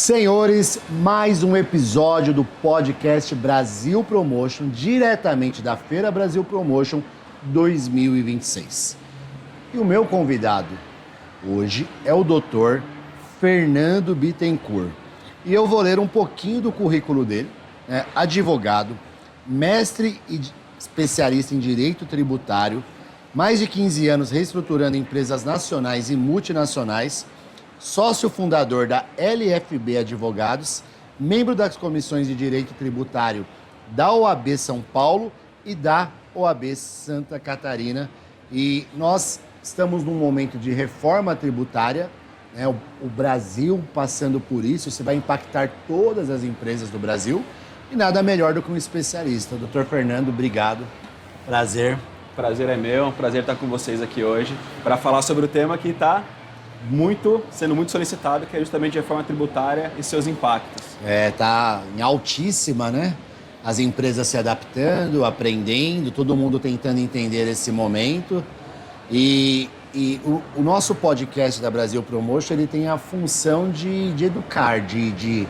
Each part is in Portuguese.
Senhores, mais um episódio do podcast Brasil Promotion, diretamente da Feira Brasil Promotion 2026. E o meu convidado hoje é o Dr. Fernando Bittencourt. E eu vou ler um pouquinho do currículo dele. Advogado, mestre e especialista em direito tributário, mais de 15 anos reestruturando empresas nacionais e multinacionais, sócio fundador da LFB Advogados, membro das comissões de Direito Tributário da OAB São Paulo e da OAB Santa Catarina. E nós estamos num momento de reforma tributária, né? O Brasil passando por isso, você vai impactar todas as empresas do Brasil e nada melhor do que um especialista. Dr. Fernando, obrigado. Prazer. Prazer é meu, é um prazer estar com vocês aqui hoje para falar sobre o tema que está sendo muito solicitado, que é justamente a reforma tributária e seus impactos. Tá em altíssima, né? As empresas se adaptando, aprendendo, todo mundo tentando entender esse momento. E o nosso podcast da Brasil Promotion, ele tem a função de educar, de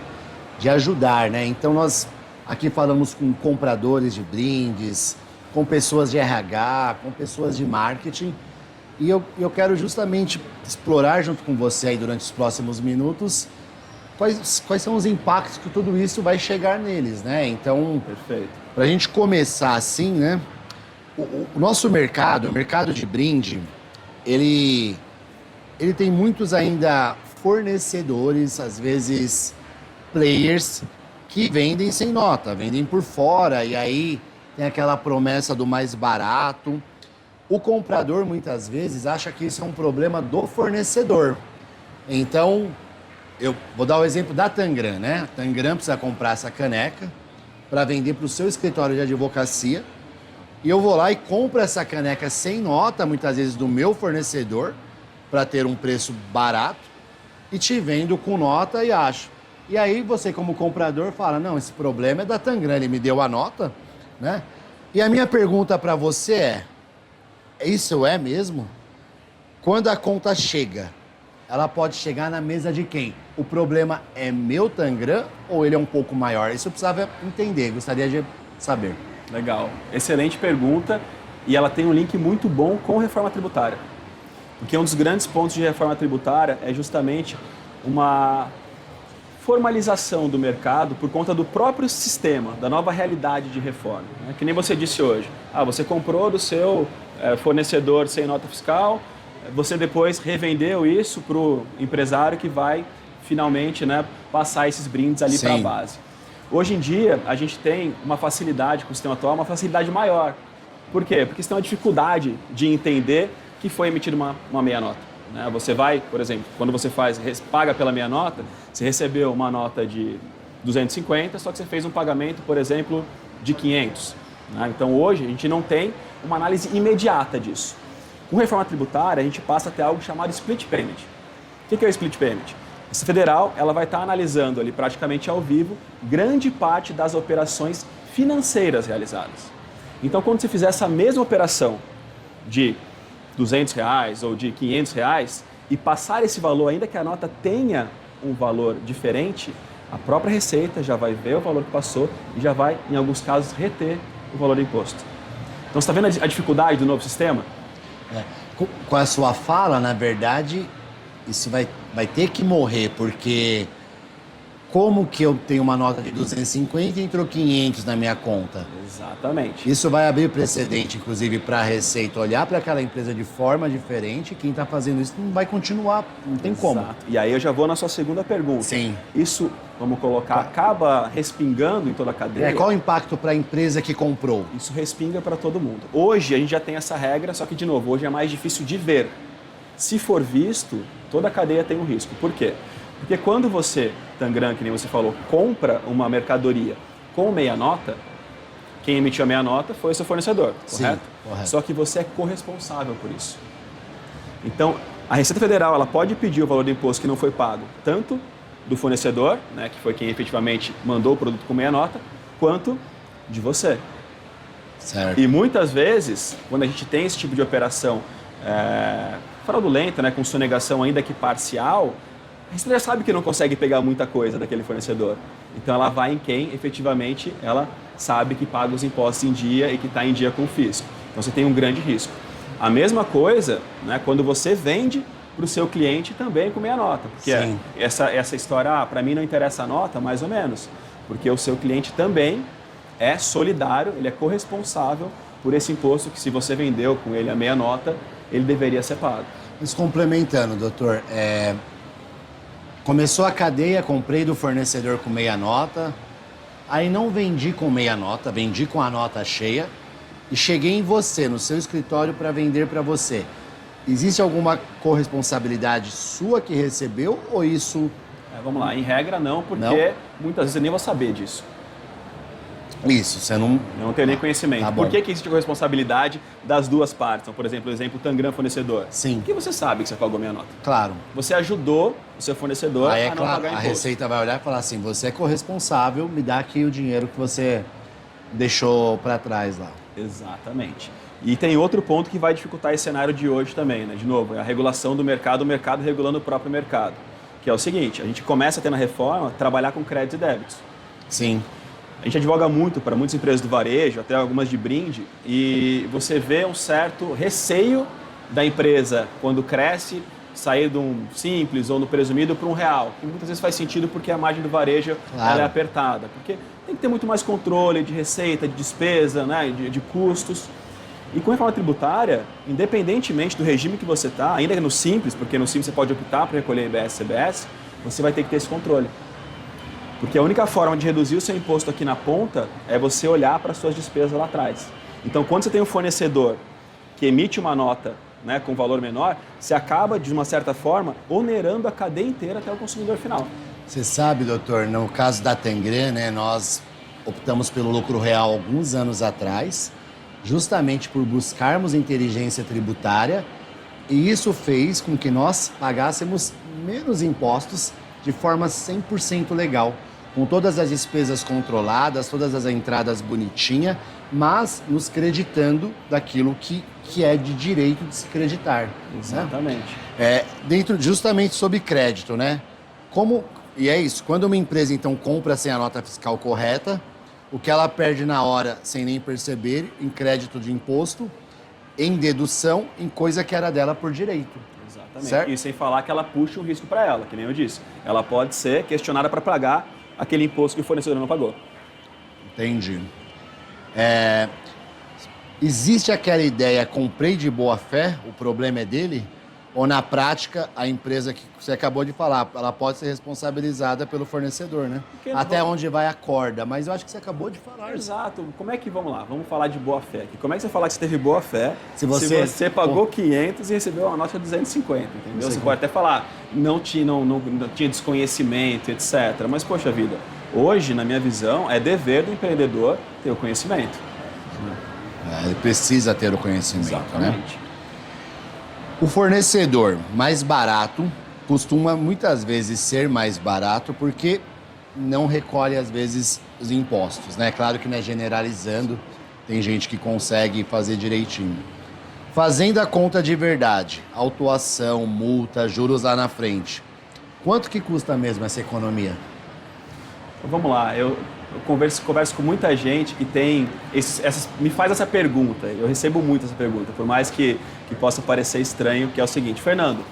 ajudar, né? Então nós aqui falamos com compradores de brindes, com pessoas de RH, com pessoas de marketing. E eu quero justamente explorar junto com você aí durante os próximos minutos quais são os impactos que tudo isso vai chegar neles, né? Então, perfeito. Para a gente começar assim, né? O nosso mercado, o mercado de brinde, ele tem muitos ainda fornecedores, às vezes players, que vendem sem nota, vendem por fora, e aí tem aquela promessa do mais barato. O comprador, muitas vezes, acha que isso é um problema do fornecedor. Então, eu vou dar o exemplo da Tangram, né? A Tangram precisa comprar essa caneca para vender para o seu escritório de advocacia. E eu vou lá e compro essa caneca sem nota, muitas vezes do meu fornecedor, para ter um preço barato, e te vendo com nota e acho. E aí você, como comprador, fala, não, esse problema é da Tangram, ele me deu a nota, né? E a minha pergunta para você é, isso é mesmo? Quando a conta chega, ela pode chegar na mesa de quem? O problema é meu Tangram ou ele é um pouco maior? Isso eu precisava entender, gostaria de saber. Legal, excelente pergunta, e ela tem um link muito bom com reforma tributária. Porque um dos grandes pontos de reforma tributária é justamente uma formalização do mercado por conta do próprio sistema, da nova realidade de reforma. Né? Que nem você disse hoje, você comprou do seu fornecedor sem nota fiscal, você depois revendeu isso para o empresário que vai finalmente, né, passar esses brindes ali para a base. Hoje em dia, a gente tem uma facilidade com o sistema atual, uma facilidade maior. Por quê? Porque você tem uma dificuldade de entender que foi emitida uma meia nota. Né? Você vai, por exemplo, quando você paga pela meia nota, você recebeu uma nota de 250, só que você fez um pagamento, por exemplo, de 500. Né? Então hoje a gente não tem uma análise imediata disso. Com reforma tributária, a gente passa a ter algo chamado split payment. O que é o split payment? Essa federal ela vai estar analisando ali praticamente ao vivo grande parte das operações financeiras realizadas. Então quando você fizer essa mesma operação de R$200 ou de R$500 e passar esse valor, ainda que a nota tenha um valor diferente, a própria Receita já vai ver o valor que passou e já vai, em alguns casos, reter o valor do imposto. Então, você está vendo a dificuldade do novo sistema? Com a sua fala, na verdade, isso vai ter que morrer, porque como que eu tenho uma nota de 250 e entrou 500 na minha conta? Exatamente. Isso vai abrir precedente, inclusive, para a Receita olhar para aquela empresa de forma diferente. Quem está fazendo isso não vai continuar, não tem como. E aí eu já vou na sua segunda pergunta. Sim. Isso, vamos colocar, acaba respingando em toda a cadeia? Qual o impacto para a empresa que comprou? Isso respinga para todo mundo. Hoje a gente já tem essa regra, só que, de novo, hoje é mais difícil de ver. Se for visto, toda a cadeia tem um risco. Por quê? Porque quando você, Tangram, que nem você falou, compra uma mercadoria com meia nota, quem emitiu a meia nota foi o seu fornecedor, correto? Sim, correto. Só que você é corresponsável por isso. Então, a Receita Federal ela pode pedir o valor do imposto que não foi pago, tanto do fornecedor, né, que foi quem efetivamente mandou o produto com meia nota, quanto de você. Certo. E muitas vezes, quando a gente tem esse tipo de operação fraudulenta, né, com sonegação ainda que parcial, a Receita já sabe que não consegue pegar muita coisa daquele fornecedor. Então ela vai em quem efetivamente ela sabe que paga os impostos em dia e que está em dia com o fisco. Então você tem um grande risco. A mesma coisa, né, quando você vende para o seu cliente também com meia nota. Porque essa história, para mim não interessa a nota, mais ou menos. Porque o seu cliente também é solidário, ele é corresponsável por esse imposto que, se você vendeu com ele a meia nota, ele deveria ser pago. Mas complementando, doutor, começou a cadeia, comprei do fornecedor com meia nota, aí não vendi com meia nota, vendi com a nota cheia e cheguei em você, no seu escritório, para vender para você. Existe alguma corresponsabilidade sua que recebeu ou isso... Vamos lá, em regra não, porque muitas vezes eu nem vou saber disso. Isso, você não... Eu não tenho nem conhecimento. Tá Por que existe corresponsabilidade das duas partes? Então, por exemplo, o exemplo Tangram fornecedor. Sim. Porque você sabe que você pagou meia nota. Claro. Você ajudou o seu fornecedor Aí, a não pagar imposto. A Receita vai olhar e falar assim, você é corresponsável, me dá aqui o dinheiro que você deixou para trás lá. Exatamente. E tem outro ponto que vai dificultar esse cenário de hoje também, né? De novo, é a regulação do mercado, o mercado regulando o próprio mercado. Que é o seguinte, a gente começa a ter na reforma, trabalhar com créditos e débitos. Sim. A gente advoga muito para muitas empresas do varejo, até algumas de brinde, e você vê um certo receio da empresa, quando cresce, sair de um simples ou no presumido para um real, que muitas vezes faz sentido porque a margem do varejo ela é apertada, porque tem que ter muito mais controle de receita, de despesa, né, de custos. E com a reforma tributária, independentemente do regime que você está, ainda no simples, porque no simples você pode optar para recolher IBS e CBS, você vai ter que ter esse controle. Porque a única forma de reduzir o seu imposto aqui na ponta é você olhar para as suas despesas lá atrás. Então, quando você tem um fornecedor que emite uma nota, né, com valor menor, você acaba, de uma certa forma, onerando a cadeia inteira até o consumidor final. Você sabe, doutor, no caso da Tangram, né, nós optamos pelo lucro real alguns anos atrás, justamente por buscarmos inteligência tributária, e isso fez com que nós pagássemos menos impostos de forma 100% legal, com todas as despesas controladas, todas as entradas bonitinha, mas nos creditando daquilo que é de direito de se creditar. Exatamente. Né? Dentro justamente sob crédito, né? E é isso, quando uma empresa então compra sem a nota fiscal correta, o que ela perde na hora, sem nem perceber, em crédito de imposto, em dedução, em coisa que era dela por direito. Exatamente. Certo? E sem falar que ela puxa um risco para ela, que nem eu disse. Ela pode ser questionada para pagar aquele imposto que o fornecedor não pagou. Entendi. Existe aquela ideia, comprei de boa fé, o problema é dele? Ou na prática, a empresa que você acabou de falar, ela pode ser responsabilizada pelo fornecedor, né? Até onde vai a corda, mas eu acho que você acabou de falar. Exato. Como é que, vamos lá, vamos falar de boa fé aqui. Como é que você fala que você teve boa fé se você pagou 500 e recebeu uma nota de 250, entendeu? Você pode até falar, não tinha desconhecimento, etc. Mas, poxa vida, hoje, na minha visão, é dever do empreendedor ter o conhecimento. Ele precisa ter o conhecimento, exatamente, né? O fornecedor mais barato costuma muitas vezes ser mais barato porque não recolhe às vezes os impostos, né? Claro que não é generalizando, tem gente que consegue fazer direitinho. Fazendo a conta de verdade, autuação, multa, juros lá na frente, quanto que custa mesmo essa economia? Então, vamos lá, eu converso com muita gente que tem me faz essa pergunta, eu recebo muito essa pergunta, por mais que possa parecer estranho, que é o seguinte: Fernando,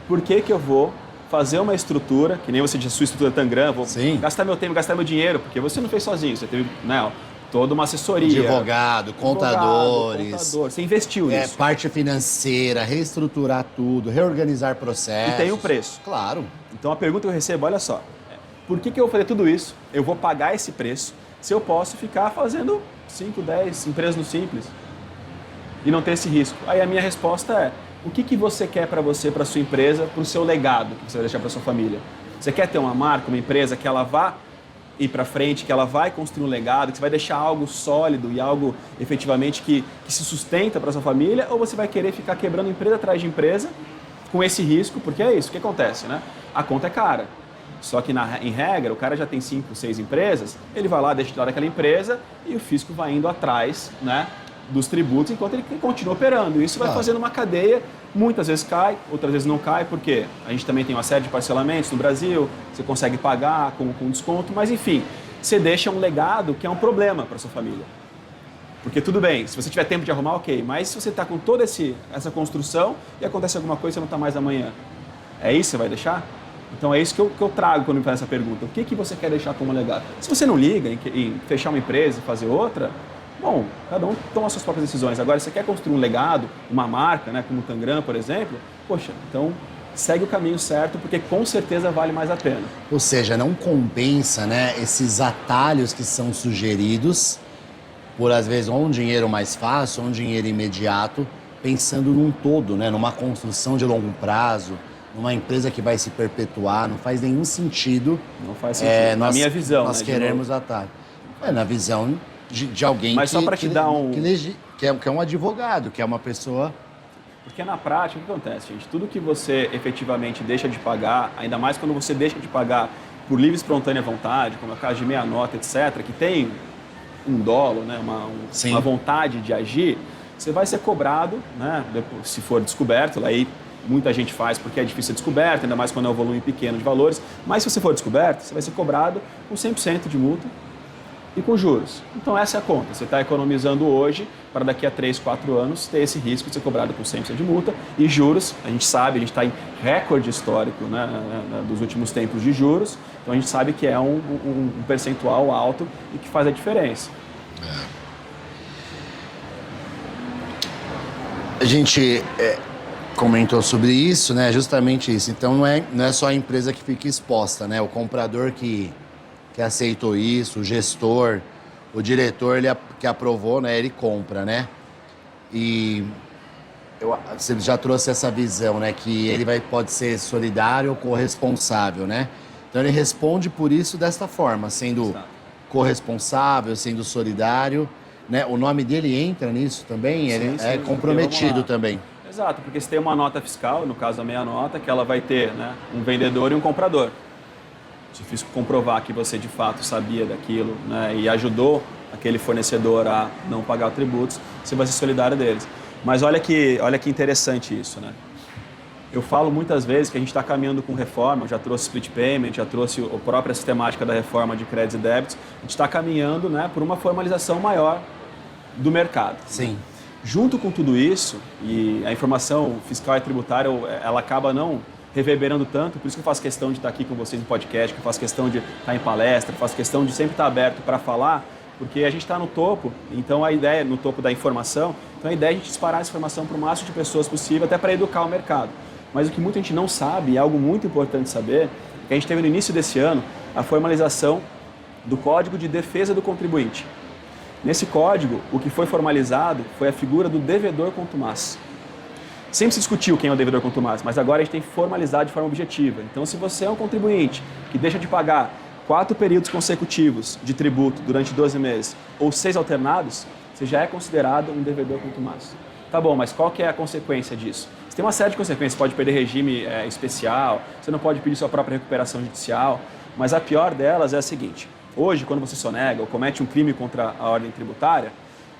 por que eu vou fazer uma estrutura, que nem você disse, a sua estrutura Tangram, vou gastar meu tempo, gastar meu dinheiro, porque você não fez sozinho, você teve, né, toda uma assessoria. Advogado, contadores. Você investiu nisso. Parte financeira, reestruturar tudo, reorganizar processos. E tem um preço. Claro. Então a pergunta que eu recebo, olha só, por que eu vou fazer tudo isso? Eu vou pagar esse preço se eu posso ficar fazendo 5, 10 empresas no Simples e não ter esse risco? Aí a minha resposta é: o que você quer para você, para sua empresa, para o seu legado que você vai deixar para sua família? Você quer ter uma marca, uma empresa que ela vá ir para frente, que ela vai construir um legado, que você vai deixar algo sólido e algo efetivamente que se sustenta para sua família? Ou você vai querer ficar quebrando empresa atrás de empresa com esse risco? Porque é isso, o que acontece, né? A conta é cara. Só que, em regra, o cara já tem 5, 6 empresas, ele vai lá, deixa de lado aquela empresa e o fisco vai indo atrás, né, dos tributos enquanto ele continua operando. Isso vai fazendo uma cadeia, muitas vezes cai, outras vezes não cai, porque a gente também tem uma série de parcelamentos no Brasil, você consegue pagar com desconto, mas enfim, você deixa um legado que é um problema para sua família. Porque tudo bem, se você tiver tempo de arrumar, ok, mas se você está com toda essa construção e acontece alguma coisa, você não está mais amanhã, é isso que você vai deixar? Então é isso que eu trago quando me faz essa pergunta. O que você quer deixar como legado? Se você não liga em fechar uma empresa e fazer outra, bom, cada um toma as suas próprias decisões. Agora, se você quer construir um legado, uma marca, né, como o Tangram, por exemplo, poxa, então segue o caminho certo, porque com certeza vale mais a pena. Ou seja, não compensa, né, esses atalhos que são sugeridos por, às vezes, ou um dinheiro mais fácil, ou um dinheiro imediato, pensando num todo, né, numa construção de longo prazo, numa empresa que vai se perpetuar. Não faz nenhum sentido. Não faz sentido, na minha visão. Nós queremos atalho. Na visão de alguém mas só para te dar que é um advogado, que é uma pessoa... Porque na prática, o que acontece, gente? Tudo que você efetivamente deixa de pagar, ainda mais quando você deixa de pagar por livre e espontânea vontade, como é o caso de meia nota, etc., que tem um dolo, né, uma vontade de agir, você vai ser cobrado, né, depois, se for descoberto, aí muita gente faz porque é difícil ser descoberto, ainda mais quando é um volume pequeno de valores, mas se você for descoberto, você vai ser cobrado com 100% de multa e com juros. Então essa é a conta. Você está economizando hoje para daqui a 3, 4 anos ter esse risco de ser cobrado com 100% de multa e juros. A gente sabe, a gente está em recorde histórico, né, dos últimos tempos de juros, então a gente sabe que é um percentual alto e que faz a diferença. A gente comentou sobre isso, né? Justamente isso. Então não é só a empresa que fica exposta, né? O comprador que aceitou isso, o gestor, o diretor que aprovou, né? Ele compra, né? E você já trouxe essa visão, né? Que ele pode ser solidário ou corresponsável, né? Então ele responde por isso desta forma, sendo corresponsável, sendo solidário, né? O nome dele entra nisso também, ele é comprometido também. Exato, porque você tem uma nota fiscal, no caso da meia nota, que ela vai ter, né, um vendedor e um comprador. Difícil comprovar que você de fato sabia daquilo, né, e ajudou aquele fornecedor a não pagar tributos, você vai ser solidário deles. Mas olha que interessante isso, né? Eu falo muitas vezes que a gente está caminhando com reforma, eu já trouxe split payment, já trouxe a própria sistemática da reforma de créditos e débitos, a gente está caminhando, né, por uma formalização maior do mercado. Sim. Junto com tudo isso, e a informação fiscal e tributária, ela acaba não reverberando tanto, por isso que eu faço questão de estar aqui com vocês no podcast, que eu faço questão de estar em palestra, faço questão de sempre estar aberto para falar, porque a gente está no topo, então a ideia, no topo da informação, então a ideia é a gente disparar essa informação para o máximo de pessoas possível, até para educar o mercado. Mas o que muita gente não sabe, e é algo muito importante saber, é que a gente teve no início desse ano a formalização do Código de Defesa do Contribuinte. Nesse código, o que foi formalizado foi a figura do devedor contumaz. Sempre se discutiu quem é o devedor contumaz, mas agora a gente tem formalizado de forma objetiva. Então, se você é um contribuinte que deixa de pagar 4 períodos consecutivos de tributo durante 12 meses ou 6 alternados, você já é considerado um devedor contumaz. Tá bom, mas qual que é a consequência disso? Você tem uma série de consequências, você pode perder regime especial, você não pode pedir sua própria recuperação judicial, mas a pior delas é a seguinte: hoje, quando você sonega ou comete um crime contra a ordem tributária,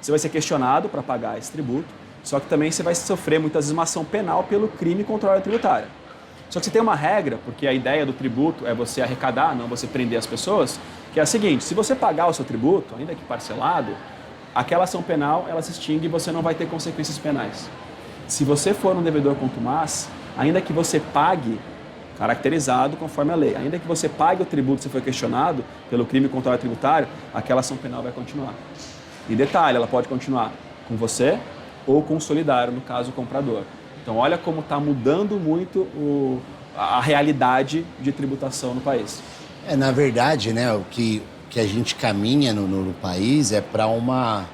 você vai ser questionado para pagar esse tributo, só que também você vai sofrer muitas vezes uma ação penal pelo crime contra a ordem tributária. Só que você tem uma regra, porque a ideia do tributo é você arrecadar, não você prender as pessoas, que é a seguinte: se você pagar o seu tributo, ainda que parcelado, aquela ação penal ela se extingue e você não vai ter consequências penais. Se você for um devedor contumaz, ainda que você pague, caracterizado conforme a lei, ainda que você pague o tributo se foi questionado pelo crime contra a ordem tributária, aquela ação penal vai continuar. E detalhe, ela pode continuar com você ou com o solidário, no caso o comprador. Então olha como está mudando muito a realidade de tributação no país. Na verdade, né, o que a gente caminha no país é para uma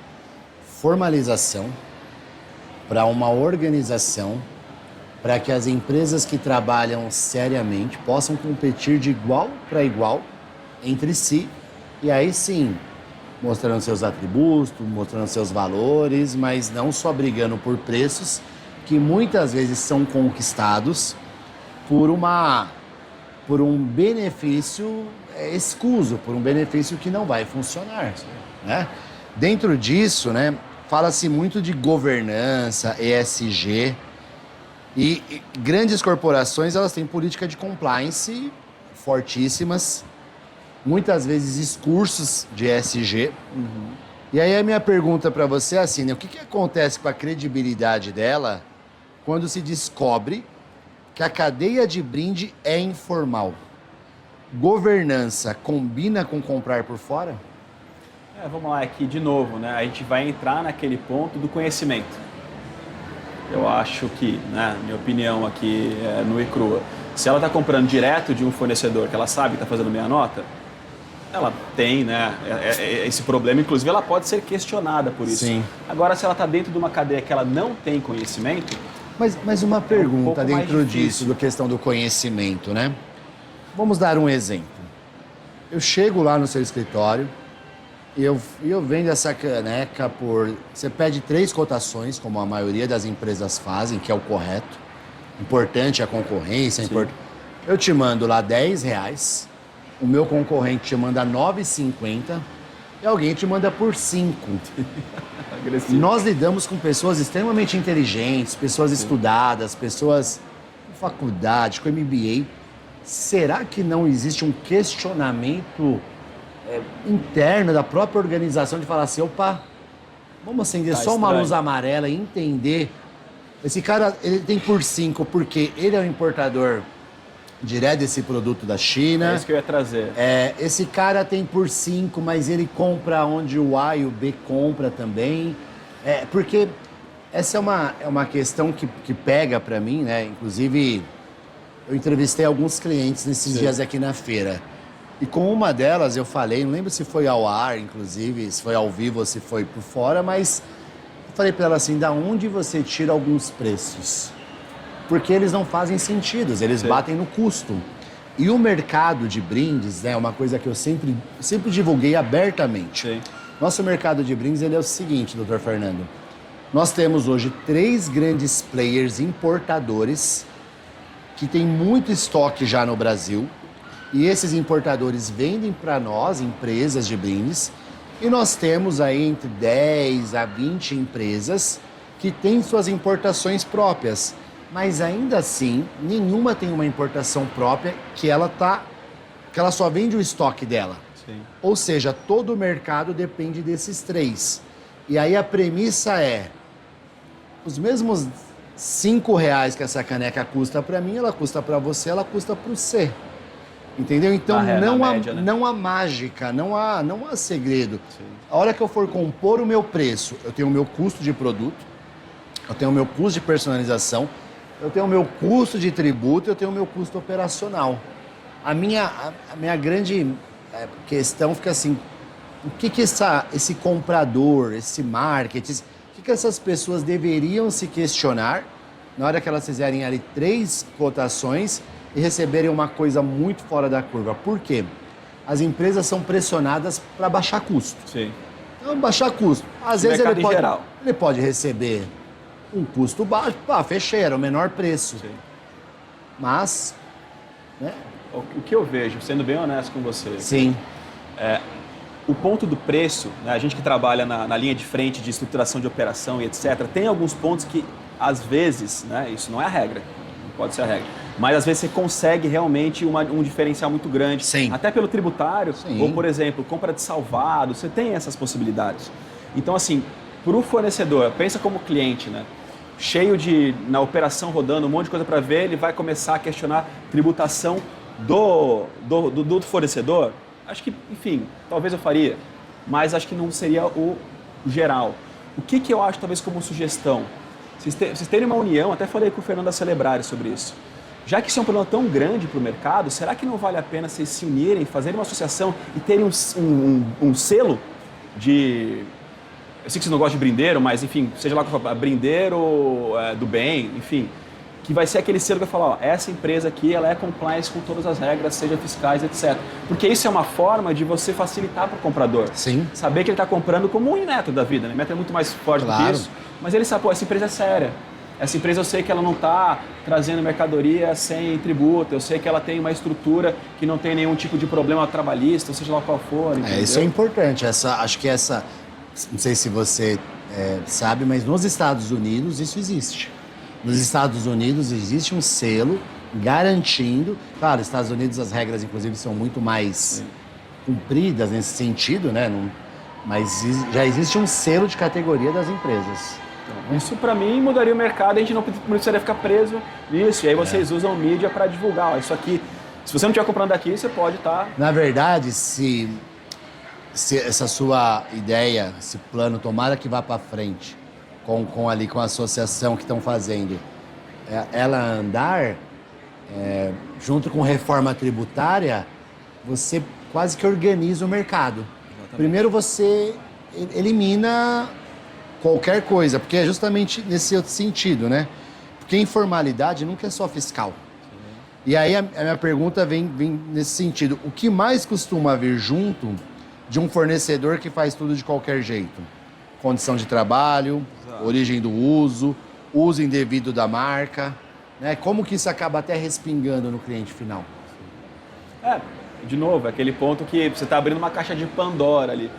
formalização, para uma organização, para que as empresas que trabalham seriamente possam competir de igual para igual entre si, e aí sim, mostrando seus atributos, mostrando seus valores, mas não só brigando por preços que muitas vezes são conquistados por um benefício escuso, por um benefício que não vai funcionar, né? Dentro disso, né, fala-se muito de governança, ESG, e grandes corporações elas têm política de compliance fortíssimas, muitas vezes discursos de ESG. E aí a minha pergunta para você é assim, né? O que acontece com a credibilidade dela quando se descobre que a cadeia de brinde é informal? Governança combina com comprar por fora? Vamos lá, aqui de novo, né? A gente vai entrar naquele ponto do conhecimento. Eu acho que, né, minha opinião aqui é nua e crua, se ela está comprando direto de um fornecedor que ela sabe que está fazendo meia nota, ela tem, né, esse problema, inclusive ela pode ser questionada por isso. Sim. Agora, se ela está dentro de uma cadeia que ela não tem conhecimento... Mas uma pergunta dentro disso, difícil. da questão do conhecimento, né? Vamos dar um exemplo. Eu chego lá no seu escritório e eu vendo essa caneca por... Você pede 3 cotações, como a maioria das empresas fazem, que é o correto. Importante a concorrência. Eu te mando lá R$10, o meu concorrente te manda R$9,50 e alguém te manda por 5. Agressivo. Nós lidamos com pessoas extremamente inteligentes, pessoas estudadas, pessoas com faculdade, com MBA. Será que não existe um questionamento interno da própria organização de falar assim, opa, vamos acender só uma luz amarela e entender. Esse cara, ele tem por 5 porque ele é um importador direto desse produto da China. É isso que eu ia trazer. Esse cara tem por 5, mas ele compra onde o A e o B compra também. Porque essa é uma questão que pega para mim, né? Inclusive, eu entrevistei alguns clientes nesses dias aqui na feira. E com uma delas eu falei, não lembro se foi ao ar, inclusive, se foi ao vivo ou se foi por fora, mas eu falei para ela assim, da onde você tira alguns preços? Porque eles não fazem sentido, eles batem no custo. E o mercado de brindes, né, uma coisa que eu sempre divulguei abertamente. Sim. Nosso mercado de brindes ele é o seguinte, doutor Fernando. Nós temos hoje 3 grandes players importadores que têm muito estoque já no Brasil. E esses importadores vendem para nós, empresas de brindes. E nós temos aí entre 10 a 20 empresas que têm suas importações próprias. Mas ainda assim, nenhuma tem uma importação própria que ela só vende o estoque dela. Sim. Ou seja, todo o mercado depende desses 3. E aí a premissa é, os mesmos R$5 que essa caneca custa para mim, ela custa para você, ela custa para o C. Entendeu? Então não há mágica, não há segredo. Sim. A hora que eu for compor o meu preço, eu tenho o meu custo de produto, eu tenho o meu custo de personalização, eu tenho o meu custo de tributo, eu tenho o meu custo operacional. A minha grande questão fica assim, o que esse comprador, esse marketing, o que essas pessoas deveriam se questionar na hora que elas fizerem ali 3 cotações e receberem uma coisa muito fora da curva? Por quê? As empresas são pressionadas para baixar custo. Sim. Então, baixar custo. Às vezes ele pode receber um custo baixo, fechei, era o menor preço. Sim. Mas, né? O que eu vejo, sendo bem honesto com você, Sim. O ponto do preço, né, a gente que trabalha na linha de frente de estruturação de operação e etc., tem alguns pontos que, às vezes, né, isso não é a regra, não pode ser a regra, mas às vezes você consegue realmente um diferencial muito grande. Sim. Até pelo tributário, Sim. ou, por exemplo, compra de salvado, você tem essas possibilidades. Então, assim, para o fornecedor, pensa como cliente, né? Cheio na operação rodando, um monte de coisa para ver, ele vai começar a questionar tributação do fornecedor. Acho que, enfim, talvez eu faria, mas acho que não seria o geral. O que eu acho, talvez, como sugestão? Vocês terem uma união, até falei com o Fernando Celebrari sobre isso. Já que isso é um problema tão grande para o mercado, será que não vale a pena vocês se unirem, fazerem uma associação e terem um selo de... Eu sei que vocês não gostam de brindeiro, mas, enfim, seja lá brindeiro do bem, enfim, que vai ser aquele selo que vai falar, ó, essa empresa aqui, ela é compliance com todas as regras, seja fiscais, etc. Porque isso é uma forma de você facilitar para o comprador. Sim. Saber que ele está comprando como um Inmetro da vida, né? Inmetro é muito mais forte do que isso, mas ele sabe, pô, essa empresa é séria. Essa empresa eu sei que ela não está trazendo mercadoria sem tributo, eu sei que ela tem uma estrutura que não tem nenhum tipo de problema trabalhista, seja lá qual for. Entendeu? Isso é importante. Acho que essa, não sei se você sabe, mas nos Estados Unidos isso existe. Nos Estados Unidos existe um selo garantindo... Claro, nos Estados Unidos as regras, inclusive, são muito mais cumpridas nesse sentido, né? Mas já existe um selo de categoria das empresas. Então, isso, para mim, mudaria o mercado, a gente não precisaria ficar preso nisso. E aí vocês usam mídia para divulgar. Ó, isso aqui, se você não estiver comprando aqui, você pode estar... Na verdade, se essa sua ideia, esse plano, tomara que vá para frente, com a associação que estão fazendo, ela andar, junto com reforma tributária, você quase que organiza o mercado. Exatamente. Primeiro você elimina qualquer coisa, porque é justamente nesse outro sentido, né? Porque informalidade nunca é só fiscal. E aí a minha pergunta vem nesse sentido. O que mais costuma vir junto de um fornecedor que faz tudo de qualquer jeito? Condição de trabalho, exato, origem do uso indevido da marca, né? Como que isso acaba até respingando no cliente final? De novo, aquele ponto que você está abrindo uma caixa de Pandora ali.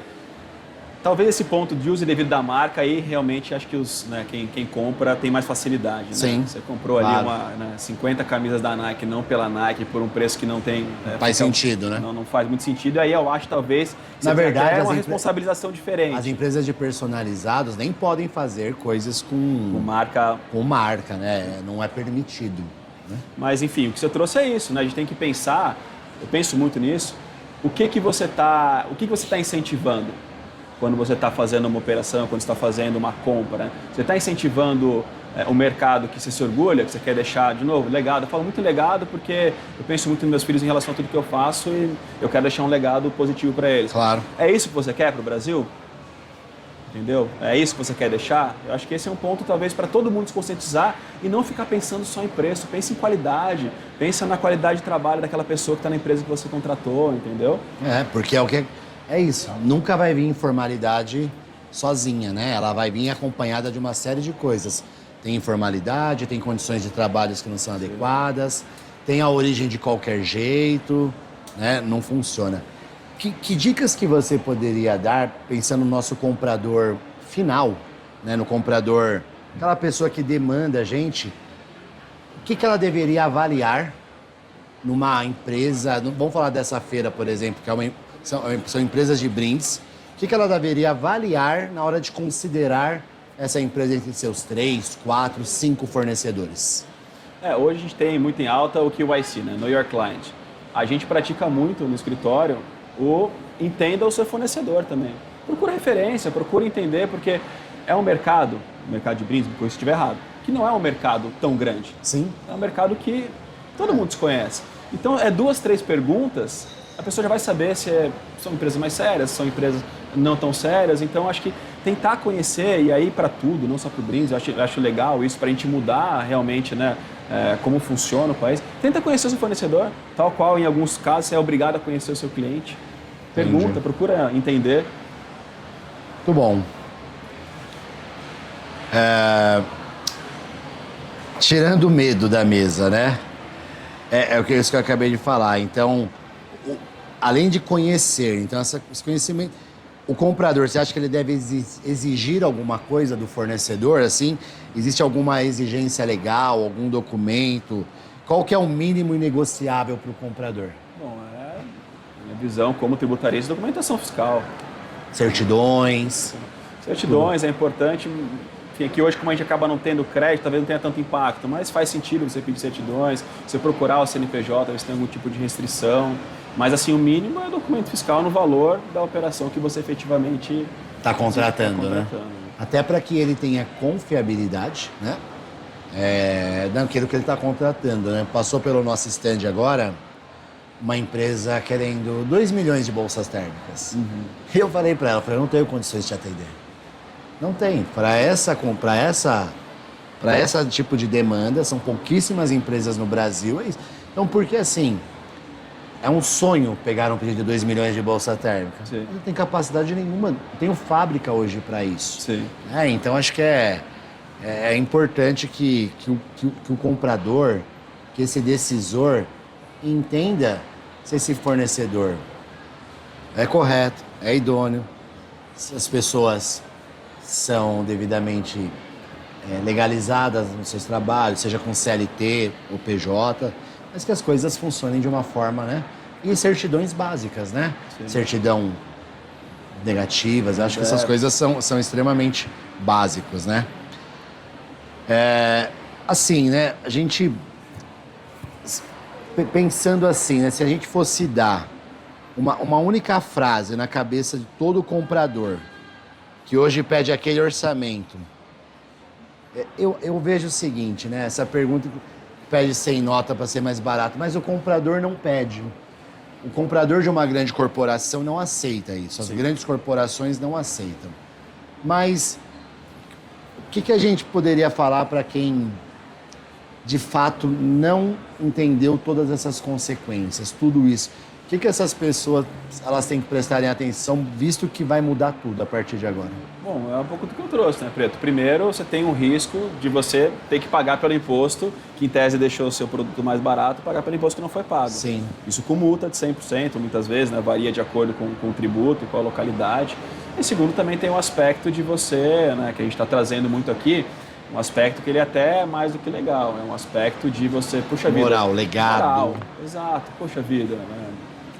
Talvez esse ponto de uso indevido da marca aí realmente acho que quem compra tem mais facilidade. Né? Sim. Você comprou ali 50 camisas da Nike, não pela Nike, por um preço que não tem... faz sentido, né? Não faz muito sentido. Aí eu acho talvez que na verdade é uma responsabilização diferente. As empresas de personalizados nem podem fazer coisas com marca, né? Não é permitido. Né? Mas enfim, o que você trouxe é isso, né? A gente tem que pensar, eu penso muito nisso, o que você está incentivando quando você está fazendo uma operação, quando você está fazendo uma compra, né? Você está incentivando o mercado que você se orgulha, que você quer deixar, de novo, legado. Eu falo muito legado porque eu penso muito nos meus filhos em relação a tudo que eu faço e eu quero deixar um legado positivo para eles. Claro. É isso que você quer para o Brasil? Entendeu? É isso que você quer deixar? Eu acho que esse é um ponto, talvez, para todo mundo se conscientizar e não ficar pensando só em preço. Pensa em qualidade, pensa na qualidade de trabalho daquela pessoa que está na empresa que você contratou, entendeu? Porque é isso, nunca vai vir informalidade sozinha, né? Ela vai vir acompanhada de uma série de coisas. Tem informalidade, tem condições de trabalho que não são adequadas, tem a origem de qualquer jeito, né? Não funciona. Que dicas que você poderia dar, pensando no nosso comprador final, né? No comprador, aquela pessoa que demanda a gente, o que ela deveria avaliar numa empresa, vamos falar dessa feira, por exemplo, que são empresas de brindes. O que ela deveria avaliar na hora de considerar essa empresa entre seus 3, 4, 5 fornecedores? Hoje a gente tem muito em alta o QYC, né? Know Your Client. A gente pratica muito no escritório o entenda o seu fornecedor também. Procura referência, procura entender, porque é um mercado de brindes, se estiver errado, que não é um mercado tão grande. Sim. É um mercado que todo mundo se conhece. Então, 2, 3 perguntas, a pessoa já vai saber se são empresas mais sérias, se são empresas não tão sérias. Então, acho que tentar conhecer, e aí para tudo, não só para o brindes, eu acho legal isso, para a gente mudar realmente, né, como funciona o país. Tenta conhecer o seu fornecedor, tal qual em alguns casos você é obrigado a conhecer o seu cliente. Pergunta, entendi, procura entender. Muito bom. Tirando o medo da mesa, né? Isso que eu acabei de falar. Então, além de conhecer, então esse conhecimento, o comprador, você acha que ele deve exigir alguma coisa do fornecedor? Assim, existe alguma exigência legal, algum documento? Qual que é o mínimo inegociável para o comprador? Bom, minha visão como tributarista, documentação fiscal. Certidões. Certidões é importante. Enfim, aqui hoje, como a gente acaba não tendo crédito, talvez não tenha tanto impacto, mas faz sentido você pedir certidões, você procurar o CNPJ, ver se tem algum tipo de restrição. Mas, assim, o mínimo é documento fiscal no valor da operação que você efetivamente está contratando, né? Até para que ele tenha confiabilidade, né? Naquilo que ele está contratando, né? Passou pelo nosso stand agora uma empresa querendo 2 milhões de bolsas térmicas. Uhum. E eu falei para ela, eu não tenho condições de te atender. Não tem. Para essa tipo de demanda, são pouquíssimas empresas no Brasil. Então, porque assim, é um sonho pegar um pedido de 2 milhões de bolsa térmica. Sim. Não tem capacidade nenhuma, não tenho fábrica hoje para isso. Sim. Então, acho que é importante que o comprador, que esse decisor, entenda se esse fornecedor é correto, é idôneo, se as pessoas são devidamente legalizadas nos seus trabalhos, seja com CLT ou PJ, mas que as coisas funcionem de uma forma, né? E certidões básicas, né? Sim. Certidão negativas, acho que essas coisas são extremamente básicos, né? Assim, né? A gente, pensando assim, né? Se a gente fosse dar uma única frase na cabeça de todo comprador que hoje pede aquele orçamento, eu vejo o seguinte, né? Essa pergunta pede sem nota para ser mais barato, mas o comprador não pede. O comprador de uma grande corporação não aceita isso. As grandes corporações não aceitam. Mas o que a gente poderia falar para quem de fato não entendeu todas essas consequências, tudo isso? O que essas pessoas elas têm que prestarem atenção, visto que vai mudar tudo a partir de agora? Bom, é um pouco do que eu trouxe, né, Preto? Primeiro, você tem um risco de você ter que pagar pelo imposto, que em tese deixou o seu produto mais barato, pagar pelo imposto que não foi pago. Sim. Isso com multa de 100%, muitas vezes, né, varia de acordo com o tributo, com a localidade. E segundo, também tem o aspecto de você, né, que a gente está trazendo muito aqui, um aspecto que ele é até mais do que legal, é um aspecto de você, puxa vida... Moral, legado. Moral, exato, puxa vida, né?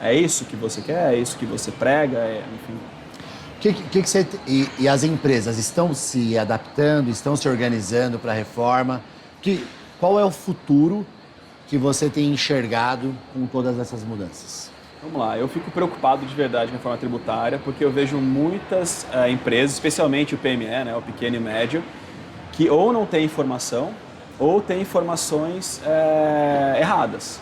É isso que você quer, é isso que você prega, enfim... Que você, e as empresas estão se adaptando, estão se organizando para a reforma? Qual é o futuro que você tem enxergado com todas essas mudanças? Vamos lá, eu fico preocupado de verdade com a reforma tributária, porque eu vejo muitas empresas, especialmente o PME, né, o pequeno e médio, que ou não tem informação ou tem informações erradas.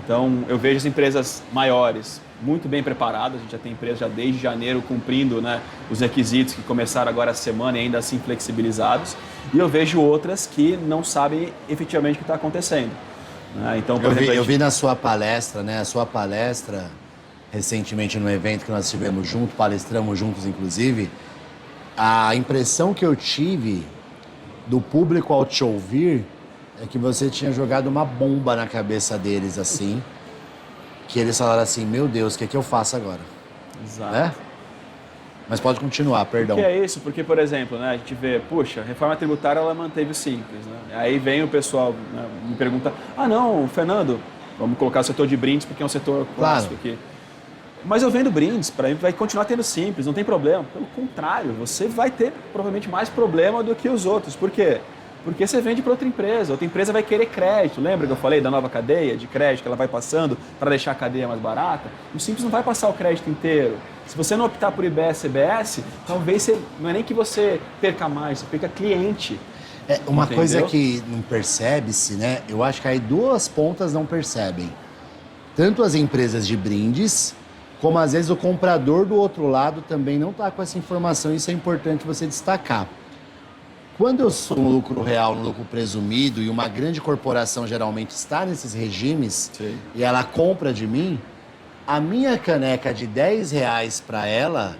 Então, eu vejo as empresas maiores muito bem preparadas, a gente já tem empresas já desde janeiro cumprindo, né, os requisitos que começaram agora a semana e ainda assim flexibilizados, e eu vejo outras que não sabem efetivamente o que está acontecendo. Né? Então, por exemplo, eu vi na sua palestra, né, a sua palestra recentemente no evento que nós tivemos juntos, palestramos juntos inclusive, a impressão que eu tive do público ao te ouvir é que você tinha jogado uma bomba na cabeça deles, assim, que eles falaram assim, meu Deus, o que eu faço agora? Exato. Né? Mas pode continuar, perdão. Por que é isso? Porque, por exemplo, né, a gente vê, puxa, a reforma tributária ela manteve o simples. Né? Aí vem o pessoal, né, me pergunta, não, Fernando, vamos colocar o setor de brindes porque é um setor clássico aqui. Mas eu vendo brindes, para mim vai continuar tendo simples, não tem problema. Pelo contrário, você vai ter provavelmente mais problema do que os outros. Por quê? Porque você vende para outra empresa vai querer crédito. Lembra que eu falei da nova cadeia de crédito que ela vai passando para deixar a cadeia mais barata? O Simples não vai passar o crédito inteiro. Se você não optar por IBS, CBS, talvez não é nem que você perca mais, você perca cliente. Uma Entendeu? coisa que não percebe-se, né? Eu acho que aí duas pontas não percebem. Tanto as empresas de brindes, como às vezes o comprador do outro lado também não está com essa informação. Isso é importante você destacar. Quando eu sou no lucro real, no lucro presumido, e uma grande corporação geralmente está nesses regimes, Sim. E ela compra de mim, a minha caneca de R$10 para ela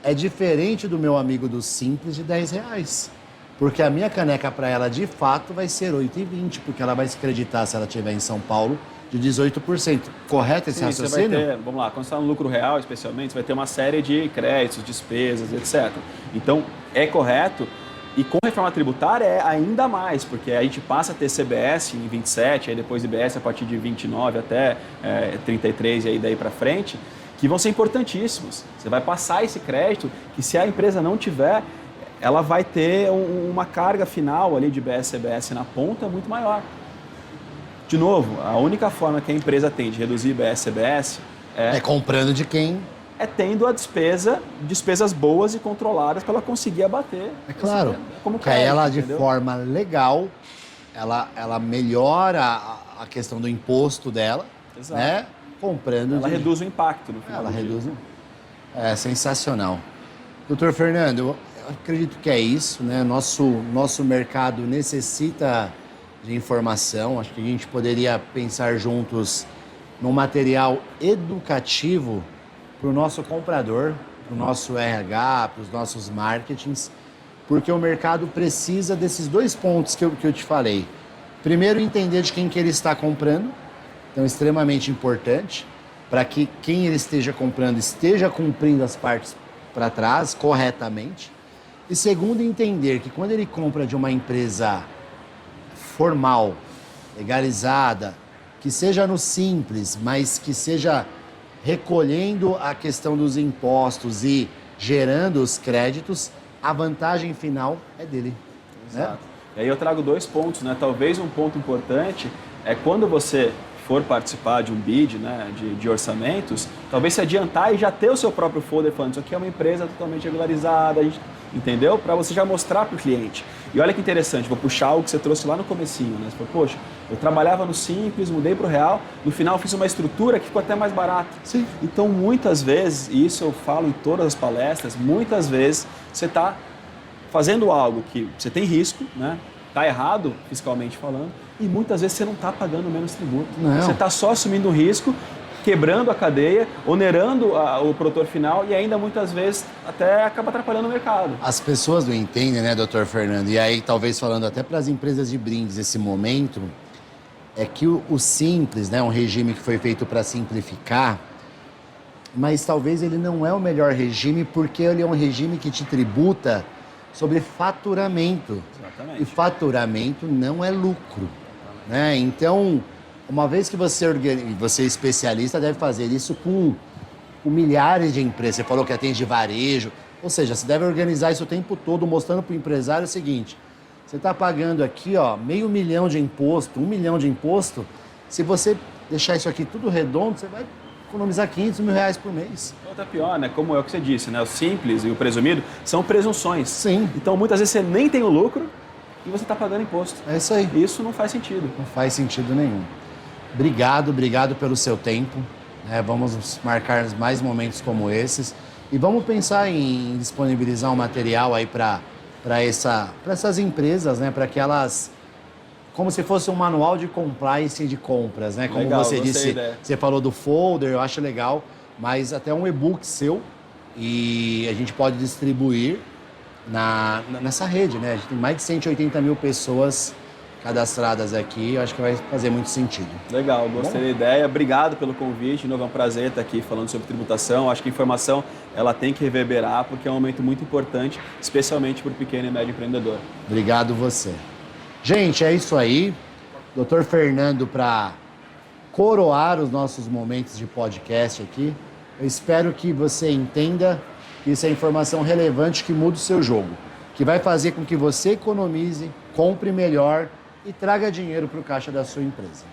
é diferente do meu amigo do Simples de R$10. Porque a minha caneca para ela, de fato, vai ser R$8,20, porque ela vai se creditar, se ela estiver em São Paulo, de 18%. Correto esse raciocínio? Você vai ter, vamos lá, quando você está no lucro real, especialmente, você vai ter uma série de créditos, despesas, etc. Então, é correto. E com a reforma tributária é ainda mais, porque a gente passa a ter CBS em 27, aí depois IBS a partir de 29 até 33 e aí daí para frente, que vão ser importantíssimos. Você vai passar esse crédito que se a empresa não tiver, ela vai ter uma carga final ali de IBS, CBS na ponta muito maior. De novo, a única forma que a empresa tem de reduzir IBS, CBS é comprando de quem... é tendo a despesas boas e controladas para ela conseguir abater. É claro, como que aí ela, de entendeu? forma legal, ela melhora a questão do imposto dela, Exato. né? Comprando. Ela reduz o impacto no final. Ela do dia. reduz. É sensacional. Doutor Fernando, eu acredito que é isso, né? Nosso mercado necessita de informação. Acho que a gente poderia pensar juntos num material educativo para o nosso comprador, para o nosso RH, para os nossos marketings, porque o mercado precisa desses dois pontos que eu te falei. Primeiro, entender de quem que ele está comprando, então extremamente importante, para que quem ele esteja comprando esteja cumprindo as partes para trás corretamente. E segundo, entender que quando ele compra de uma empresa formal, legalizada, que seja no simples, mas que seja recolhendo a questão dos impostos e gerando os créditos, a vantagem final é dele. Exato. Né? E aí eu trago 2 pontos, né? Talvez um ponto importante é quando você for participar de um bid, né, de orçamentos, talvez se adiantar e já ter o seu próprio folder falando isso aqui é uma empresa totalmente regularizada, a gente, entendeu? Para você já mostrar para o cliente. E olha que interessante, vou puxar algo que você trouxe lá no comecinho, né? Você falou, poxa, eu trabalhava no simples, mudei para o real, no final fiz uma estrutura que ficou até mais barata. Sim. Então, muitas vezes, e isso eu falo em todas as palestras, muitas vezes você está fazendo algo que você tem risco, né? Está errado fiscalmente falando, e muitas vezes você não está pagando menos tributo. Não. Você está só assumindo um risco, quebrando a cadeia, onerando o produtor final e ainda muitas vezes até acaba atrapalhando o mercado. As pessoas não entendem, né, doutor Fernando? E aí, talvez falando até para as empresas de brindes esse momento, é que o simples, né, um regime que foi feito para simplificar, mas talvez ele não é o melhor regime porque ele é um regime que te tributa sobre faturamento. Exatamente. E faturamento não é lucro, né? Então, uma vez que você é especialista, deve fazer isso com milhares de empresas. Você falou que atende varejo, ou seja, você deve organizar isso o tempo todo, mostrando para o empresário o seguinte: você está pagando aqui, ó, $500 mil de imposto, $1 milhão de imposto. Se você deixar isso aqui tudo redondo, você vai economizar R$500 mil por mês. Outra pior, né? Como é o que você disse, né? O simples e o presumido são presunções. Sim. Então, muitas vezes você nem tem o lucro e você está pagando imposto. É isso aí. Isso não faz sentido. Não faz sentido nenhum. Obrigado pelo seu tempo. Né? Vamos marcar mais momentos como esses. E vamos pensar em disponibilizar um material aí para essas empresas, né? Para que elas, como se fosse um manual de compliance de compras, né? Como Legal, você gostei da disse, ideia. você falou do folder, eu acho legal, mas até um e-book seu e a gente pode distribuir nessa rede, né? A gente tem mais de 180 mil pessoas cadastradas aqui, eu acho que vai fazer muito sentido. Legal, gostei da ideia. Obrigado pelo convite. De novo, é um prazer estar aqui falando sobre tributação. Acho que a informação ela tem que reverberar porque é um momento muito importante, especialmente para o pequeno e médio empreendedor. Obrigado você. Gente, é isso aí. Dr. Fernando para coroar os nossos momentos de podcast aqui. Eu espero que você entenda que isso é informação relevante que muda o seu jogo, que vai fazer com que você economize, compre melhor e traga dinheiro para o caixa da sua empresa.